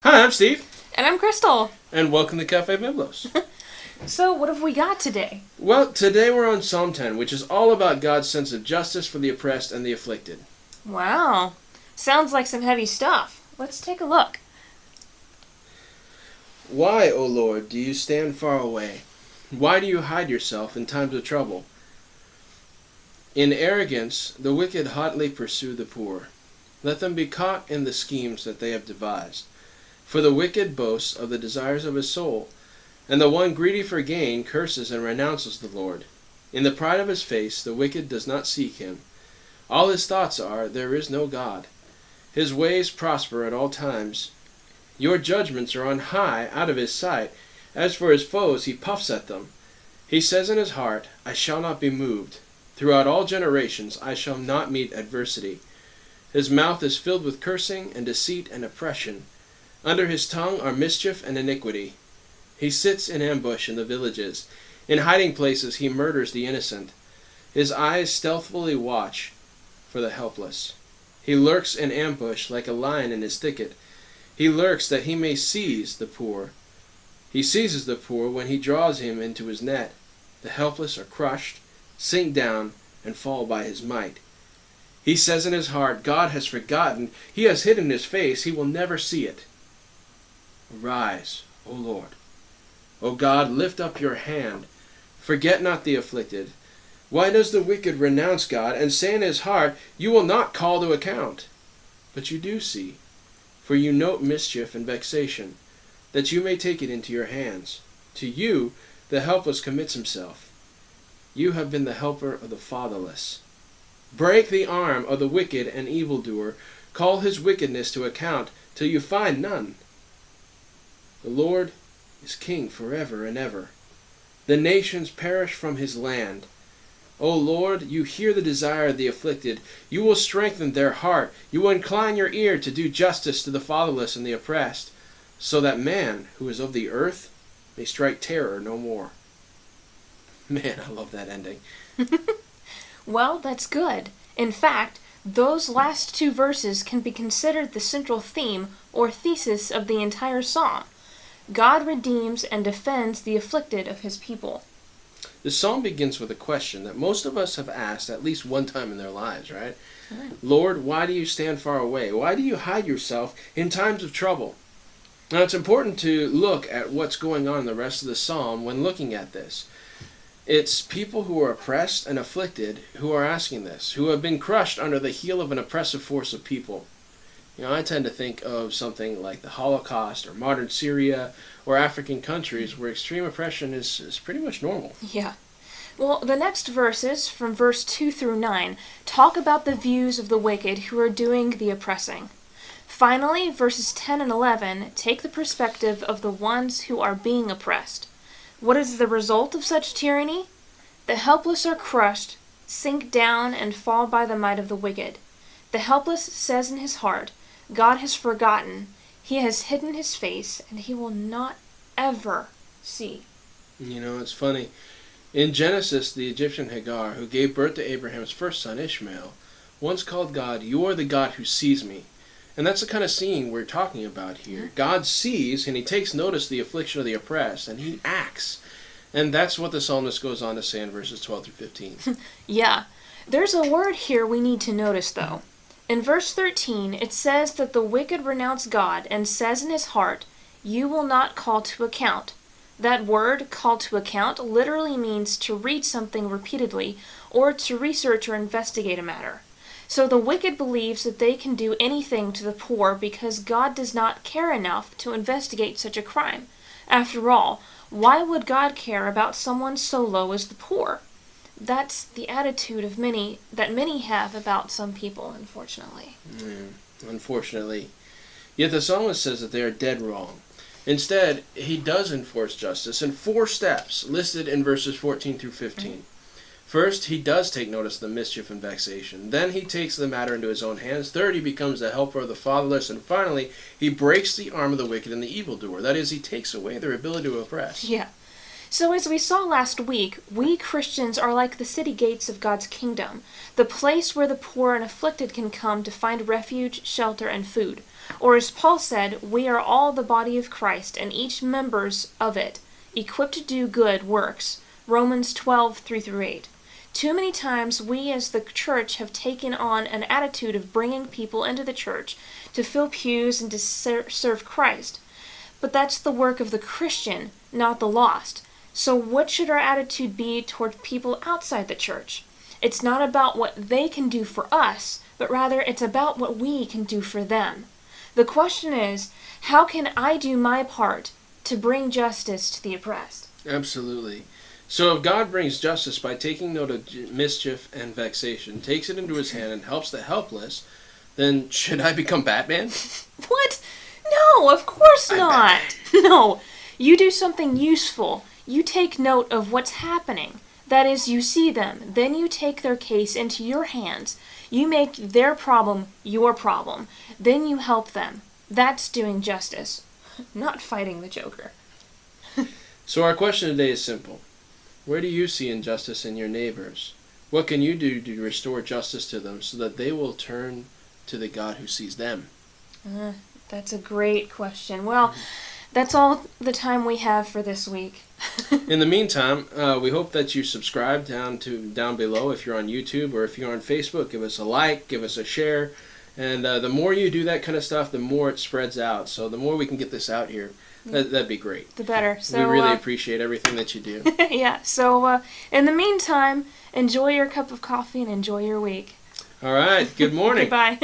Hi, I'm Steve. And I'm Crystal. And welcome to Cafe Biblos. So, what have we got today? Well, today we're on Psalm 10, which is all about God's sense of justice for the oppressed and the afflicted. Wow. Sounds like some heavy stuff. Let's take a look. Why, O Lord, do you stand far away? Why do you hide yourself in times of trouble? In arrogance, the wicked hotly pursue the poor. Let them be caught in the schemes that they have devised. For the wicked boasts of the desires of his soul, and the one greedy for gain curses and renounces the Lord. In the pride of his face the wicked does not seek him. All his thoughts are, there is no God. His ways prosper at all times. Your judgments are on high out of his sight. As for his foes, he puffs at them. He says in his heart, I shall not be moved. Throughout all generations I shall not meet adversity. His mouth is filled with cursing and deceit and oppression. Under his tongue are mischief and iniquity. He sits in ambush in the villages. In hiding places he murders the innocent. His eyes stealthily watch for the helpless. He lurks in ambush like a lion in his thicket. He lurks that he may seize the poor. He seizes the poor when he draws him into his net. The helpless are crushed, sink down, and fall by his might. He says in his heart, God has forgotten. He has hidden his face. He will never see it. Arise, O Lord. O God, lift up your hand. Forget not the afflicted. Why does the wicked renounce God and say in his heart, you will not call to account? But you do see, for you note mischief and vexation, that you may take it into your hands. To you the helpless commits himself. You have been the helper of the fatherless. Break the arm of the wicked and evildoer. Call his wickedness to account till you find none. The Lord is king forever and ever. The nations perish from his land. O Lord, you hear the desire of the afflicted. You will strengthen their heart. You will incline your ear to do justice to the fatherless and the oppressed, so that man who is of the earth may strike terror no more. Man, I love that ending. Well, that's good. In fact, those last two verses can be considered the central theme or thesis of the entire psalm. God redeems and defends the afflicted of his people. The psalm begins with a question that most of us have asked at least one time in their lives, right? Lord, why do you stand far away? Why do you hide yourself in times of trouble? Now, it's important to look at what's going on in the rest of the psalm when looking at this. It's people who are oppressed and afflicted who are asking this, who have been crushed under the heel of an oppressive force of people. You know, I tend to think of something like the Holocaust or modern Syria or African countries where extreme oppression is pretty much normal. Yeah. Well, the next verses, from verse 2 through 9, talk about the views of the wicked who are doing the oppressing. Finally, verses 10 and 11 take the perspective of the ones who are being oppressed. What is the result of such tyranny? The helpless are crushed, sink down, and fall by the might of the wicked. The helpless says in his heart, God has forgotten. He has hidden his face, and he will not ever see. You know, it's funny. In Genesis, the Egyptian Hagar, who gave birth to Abraham's first son, Ishmael, once called God, you are the God who sees me. And that's the kind of seeing we're talking about here. God sees, and he takes notice of the affliction of the oppressed, and he acts. And that's what the psalmist goes on to say in verses 12 through 15. Yeah. There's a word here we need to notice, though. In verse 13, it says that the wicked renounce God and says in his heart, you will not call to account. That word, call to account, literally means to read something repeatedly or to research or investigate a matter. So the wicked believes that they can do anything to the poor because God does not care enough to investigate such a crime. After all, why would God care about someone so low as the poor? That's the attitude of many have about some people, unfortunately. Unfortunately. Yet the psalmist says that they are dead wrong. Instead, he does enforce justice in 4 steps listed in verses 14 through 15. First, he does take notice of the mischief and vexation. Then he takes the matter into his own hands. Third, he becomes the helper of the fatherless. And finally, he breaks the arm of the wicked and the evildoer. That is, he takes away their ability to oppress. Yeah. So as we saw last week, we Christians are like the city gates of God's kingdom, the place where the poor and afflicted can come to find refuge, shelter, and food. Or as Paul said, we are all the body of Christ, and each members of it, equipped to do good works. Romans 12:3-8. Too many times we as the church have taken on an attitude of bringing people into the church to fill pews and to serve Christ. But that's the work of the Christian, not the lost. So what should our attitude be toward people outside the church? It's not about what they can do for us, but rather it's about what we can do for them. The question is, how can I do my part to bring justice to the oppressed? Absolutely. So if God brings justice by taking note of mischief and vexation, takes it into his hand and helps the helpless, then should I become Batman? What? No, of course not. No, you do something useful. You take note of what's happening. That is, you see them. Then you take their case into your hands. You make their problem your problem. Then you help them. That's doing justice, not fighting the Joker. So our question today is simple. Where do you see injustice in your neighbors? What can you do to restore justice to them so that they will turn to the God who sees them? That's a great question. Well, that's all the time we have for this week. In the meantime, we hope that you subscribe down below if you're on YouTube, or if you're on Facebook, give us a like, give us a share. And the more you do that kind of stuff, the more it spreads out. So the more we can get this out here, that'd be great. The better. So, we really appreciate everything that you do. Yeah. So in the meantime, enjoy your cup of coffee and enjoy your week. All right. Good morning. Goodbye.